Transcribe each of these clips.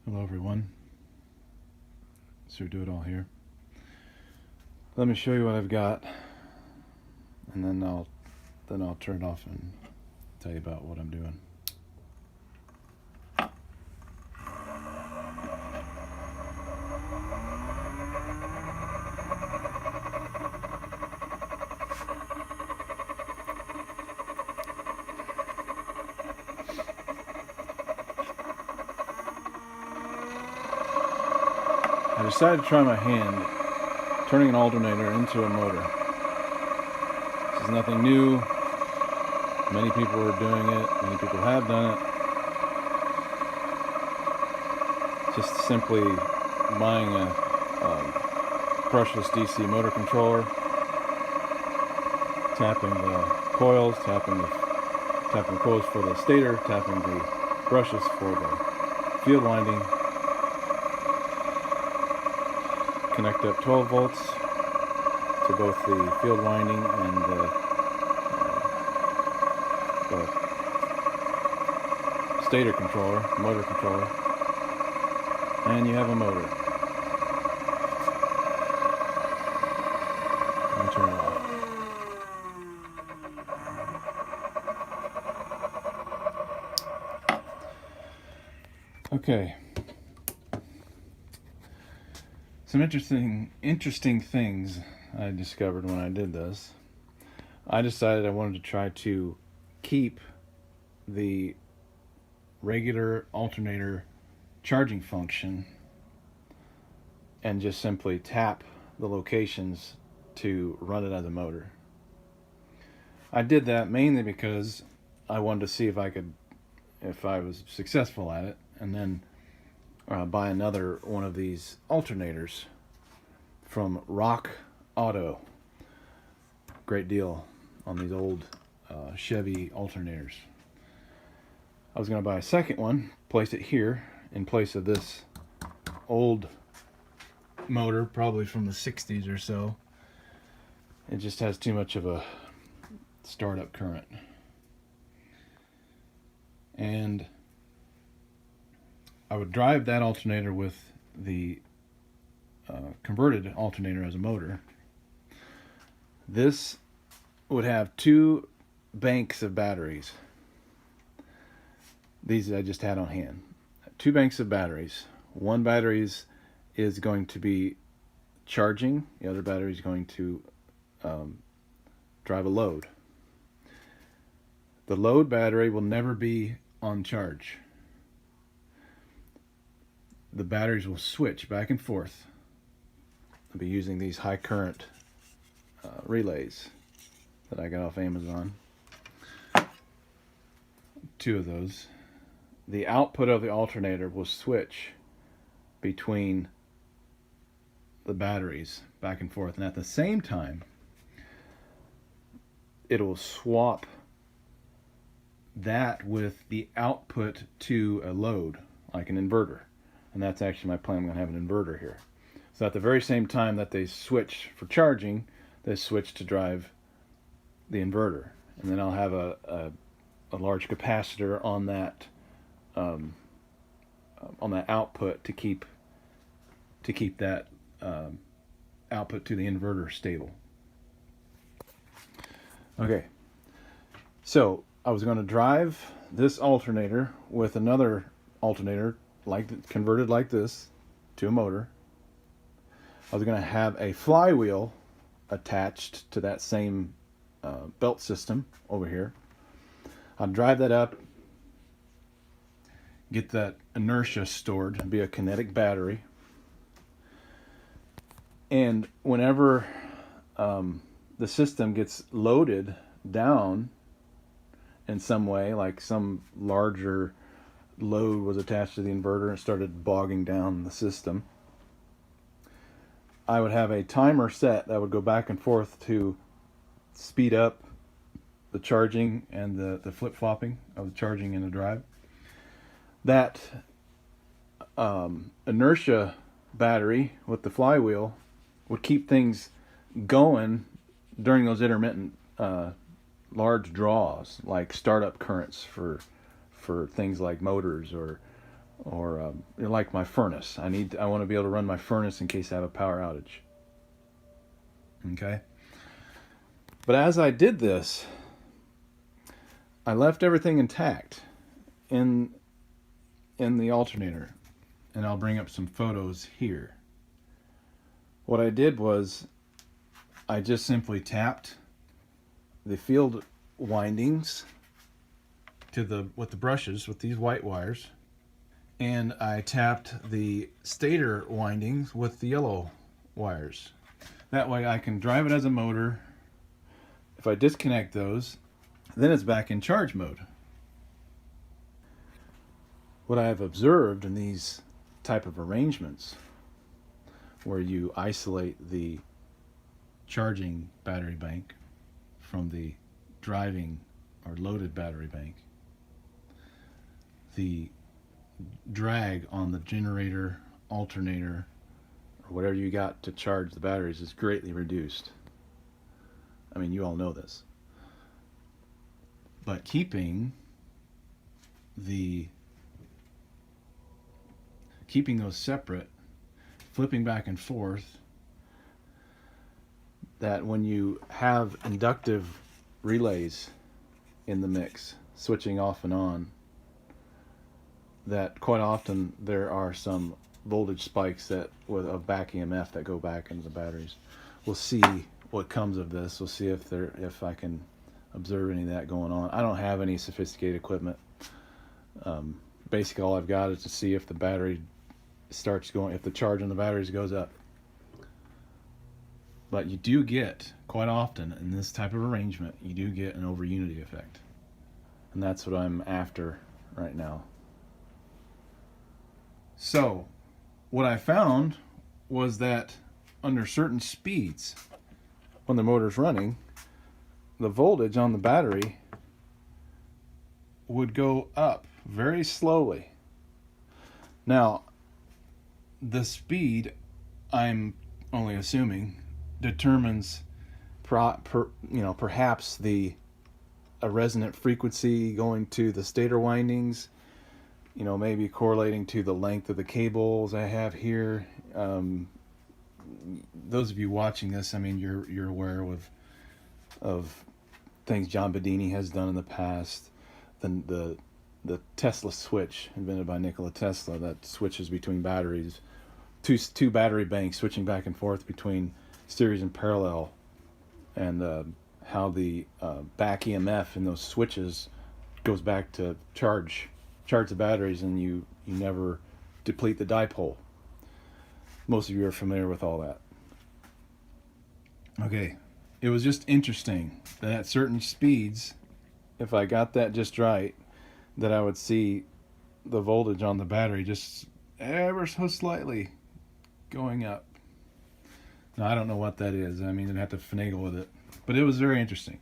Hello everyone. So do it all here. Let me show you what I've got, and then I'll turn it off and tell you about what I'm doing. I decided to try my hand turning an alternator into a motor. This is nothing new. Many people are doing it. Many people have done it. Just simply buying a brushless DC motor controller, tapping the coils, tapping the coils for the stator, tapping the brushes for the field winding. Connect up 12 volts to both the field winding and the stator controller, motor controller, and you have a motor. Let me turn it off. Okay. Some interesting things I discovered when I did this. I decided I wanted to try to keep the regular alternator charging function and just simply tap the locations to run it as a motor. I did that mainly because I wanted to see if I was successful at it, and then buy another one of these alternators from Rock Auto. Great deal on these old Chevy alternators. I was going to buy a second one, place it here in place of this old motor, probably from the 60s or so. It just has too much of a startup current. And I would drive that alternator with the converted alternator as a motor. This would have two banks of batteries. These I just had on hand. Two banks of batteries. One battery is going to be charging. The other battery is going to drive a load. The load battery will never be on charge. The batteries will switch back and forth. I'll be using these high current relays that I got off Amazon. Two of those. The output of the alternator will switch between the batteries back and forth, and at the same time it will swap that with the output to a load, like an inverter. And that's actually my plan. I'm going to have an inverter here. So at the very same time that they switch for charging, they switch to drive the inverter. And then I'll have a large capacitor on that output to keep that output to the inverter stable. Okay, so I was going to drive this alternator with another alternator converted like this to a motor. I was going to have a flywheel attached to that same belt system over here. I'd drive that up, get that inertia stored, be a kinetic battery, and whenever the system gets loaded down in some way, like some larger load was attached to the inverter and started bogging down the system, I would have a timer set that would go back and forth to speed up the charging and the flip-flopping of the charging and the drive. That inertia battery with the flywheel would keep things going during those intermittent large draws, like startup currents for things like motors or or like my furnace. I want to be able to run my furnace in case I have a power outage. Okay. But as I did this, I left everything intact in the alternator, and I'll bring up some photos here. What I did was I just simply tapped the field windings with the brushes with these white wires, and I tapped the stator windings with the yellow wires. That way I can drive it as a motor. If I disconnect those, then it's back in charge mode. What I have observed in these type of arrangements, where you isolate the charging battery bank from the driving or loaded battery bank, the drag on the generator, alternator, or whatever you got to charge the batteries is greatly reduced. I mean, you all know this. But keeping those separate, flipping back and forth, that when you have inductive relays in the mix, switching off and on, that quite often there are some voltage spikes of back EMF that go back into the batteries. We'll see what comes of this. We'll see if I can observe any of that going on. I don't have any sophisticated equipment. Basically all I've got is to see if the battery starts going, if the charge on the batteries goes up. But you do get, quite often in this type of arrangement, you do get an over unity effect. And that's what I'm after right now. So, what I found was that under certain speeds, when the motor's running, the voltage on the battery would go up very slowly. Now, the speed, I'm only assuming, determines perhaps a resonant frequency going to the stator windings, maybe correlating to the length of the cables I have here. Those of you watching this, I mean, you're aware of things John Bedini has done in the past. The Tesla switch, invented by Nikola Tesla, that switches between batteries, two battery banks switching back and forth between series and parallel, and how the back EMF in those switches goes back to charge the batteries, and you never deplete the dipole. Most of you are familiar with all that. Okay, it was just interesting that at certain speeds, if I got that just right, that I would see the voltage on the battery just ever so slightly going up. Now, I don't know what that is. I mean, I'd have to finagle with it. But it was very interesting.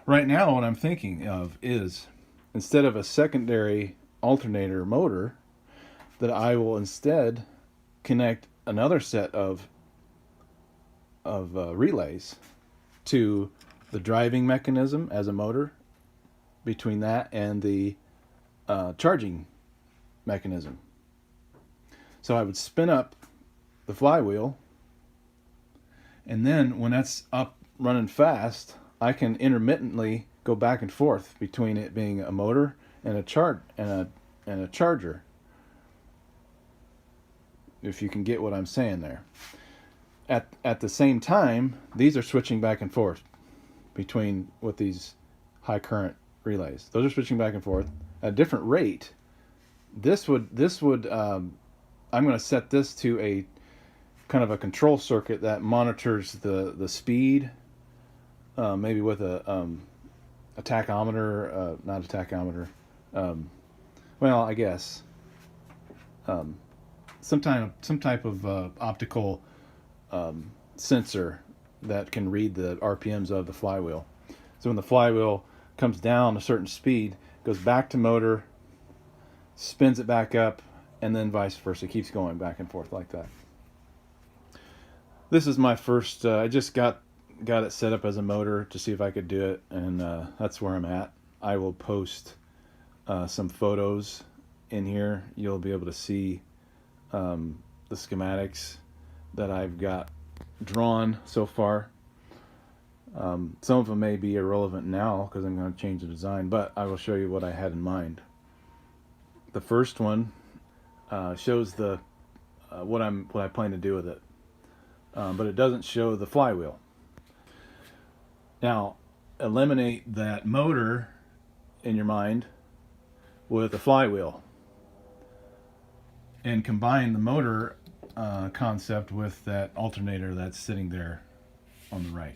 Right now, what I'm thinking of is, instead of a secondary alternator motor, that I will instead connect another set of relays to the driving mechanism as a motor, between that and the charging mechanism. So I would spin up the flywheel, and then when that's up running fast, I can intermittently go back and forth between it being a motor and a charger. If you can get what I'm saying there. At the same time, these are switching back and forth with these high current relays. Those are switching back and forth at a different rate. This would I'm going to set this to a kind of a control circuit that monitors the speed, maybe with a tachometer, not a tachometer. Well, I guess some type of optical sensor that can read the RPMs of the flywheel. So when the flywheel comes down a certain speed, goes back to motor, spins it back up, and then vice versa. It keeps going back and forth like that. This is my first, I just got it set up as a motor to see if I could do it, and that's where I'm at. I will post some photos in here, you'll be able to see the schematics that I've got drawn so far. Some of them may be irrelevant now because I'm going to change the design, but I will show you what I had in mind. The first one shows the what I plan to do with it, but it doesn't show the flywheel. Now, eliminate that motor in your mind with a flywheel, and combine the motor concept with that alternator that's sitting there on the right.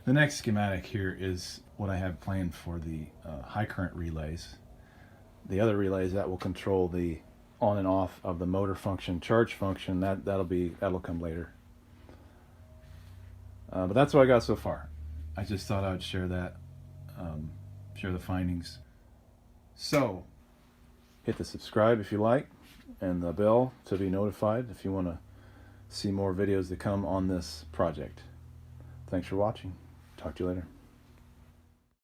The next schematic here is what I have planned for the high current relays. The other relays that will control the on and off of the motor function, charge function, that'll come later. But that's what I got so far. I just thought I would share that, share the findings. So, hit the subscribe if you like, and the bell to be notified if you want to see more videos that come on this project. Thanks for watching. Talk to you later.